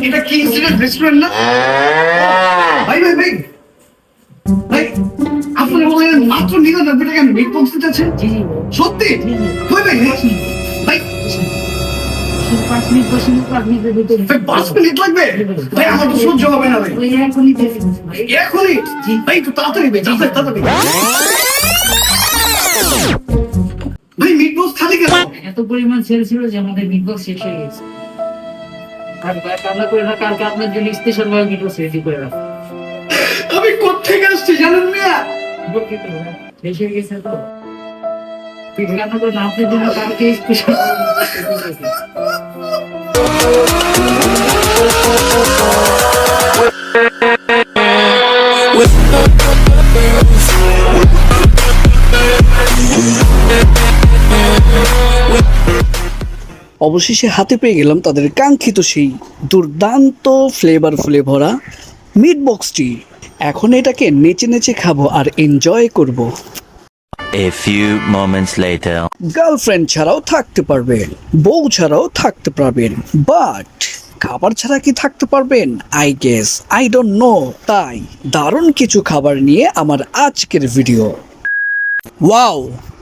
এটা কি institute restaurant না? ভাই ভাই ভাই ভাই, আপনার বলেন মাত্র 99 টাকা মিট বক্স দিতে আছেন? জি জি সত্যি? ভাই ভাই ভাই 5 মিনিট 10 মিনিট আপনি দিতে ভাই 5 মিনিট লাগবে? ভাই আমার তো সহ্য হবে না ভাই। ওই এখনই দেখুন ভাই। এখনই? ভাই একটু তাড়াতাড়ি ভাই, তাড়াতাড়ি। ভাই মিট বক্স খালি কেন? এত পরিমাণ সেল ছিল যে আমাদের মিট বক্স শেষ হয়ে গেছে। আর ভাই কান্না করে না, কালকে আপনার জন্য স্পেশাল ভাবে মিট বক্স রেডি করে রাখবো। আমি কোত্থেকে আসছি জানেন মিয়া? দুঃখিত ভাই, শেষ হয়ে গেছে তো। তুই কান্না করে না, আপনার জন্য কালকে স্পেশাল অবশেষে হাতে পেয়ে গেলাম তাদের কাঙ্ক্ষিত সেই দুর্দান্ত ফ্লেভারফুলে ভরা মিট বক্সটি। এখন এটাকে নেচে নেচে খাবো আর এনজয় করব। A few moments later. Girlfriend ছাড়াও থাকতে পারবেন, বউ ছাড়াও থাকতে পারবেন, বাট খাবার ছাড়া কি থাকতে পারবেন? I guess, I don't know. তাই দারুণ কিছু খাবার নিয়ে আমার আজকের video. Wow,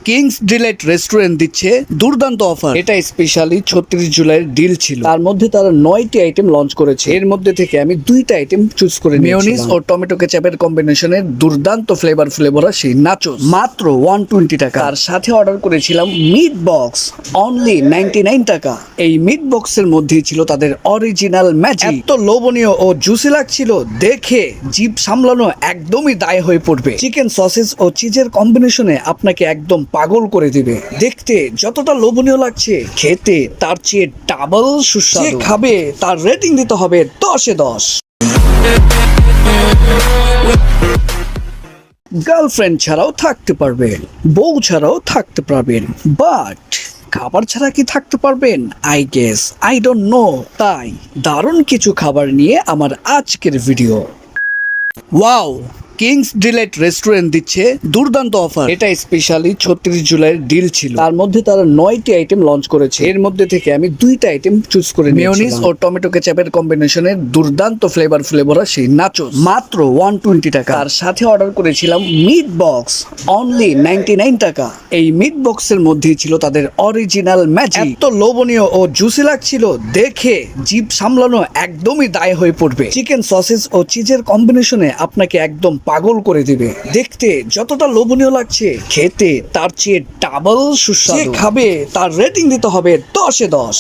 Kings Delight restaurant দিচ্ছে দুর্দান্ত অফার। এটা স্পেশালি 36 জুলাইয়ের ডিল ছিল। তার মধ্যে তারা 9টি আইটেম লঞ্চ করেছে। এর মধ্যে থেকে আমি 2টা আইটেম চুজ করে নিয়েছি। মেয়োনিজ ও টমেটো কেচাপের কম্বিনেশনের দুর্দান্ত ফ্লেভার সেই নাচোস মাত্র 120 টাকা। তার সাথে অর্ডার করেছিলাম মিট বক্স, অনলি 99 টাকা। এই মিট বক্সের মধ্যেই ছিল তাদের অরিজিনাল ম্যাজিক। এত লোভনীয় ও জুসি লাগছিল, দেখে জিভ সামলানো একদমই দায় হয়ে পড়বে। চিকেন সসেজ ও চিজের কম্বিনেশনে আপনাকে একদম পাগল করে দিবে। দেখতে যতটা লোভনীয় লাগছে, খেতে তার চেয়ে ডাবল সুস্বাদু। যে খাবে তার রেটিং দিতে হবে 10-এ 10। গার্লফ্রেন্ড ছাড়াও থাকতে পারবেন, বউ ছাড়াও থাকতে পারবেন, বাট খাবার ছাড়া কি থাকতে পারবেন? I guess, I don't know. তাই দারুণ কিছু খাবার নিয়ে আমার আজকের video. Wow, Kings Delight restaurant দিচ্ছে দুর্দান্ত অফার। এটা স্পেশালি 36 জুলাইয়ের ডিল ছিল। তার মধ্যে তারা 9টি আইটেম লঞ্চ করেছে। এর মধ্যে থেকে আমি 2টা আইটেম চুজ করে নিয়েছি। মেয়োনিজ ও টমেটো কেচাপের কম্বিনেশনের দুর্দান্ত ফ্লেভার সেই নাচোস মাত্র 120 টাকা। তার সাথে অর্ডার করেছিলাম মিট বক্স, অনলি 99 টাকা। এই মিট বক্সের মধ্যেই ছিল তাদের অরিজিনাল ম্যাজিক। এত লোভনীয় ও জুসি লাগছিল, দেখে জিভ সামলানো একদমই দায় হয়ে পড়বে। চিকেন সসেজ ও চিজের কম্বিনেশনে আপনাকে একদম পাগল করে দিবে। দেখতে যতটা লোভনীয় লাগছে, খেতে তার চেয়ে ডাবল সুস্বাদু। যে খাবে তার রেটিং দিতে হবে 10-এ 10।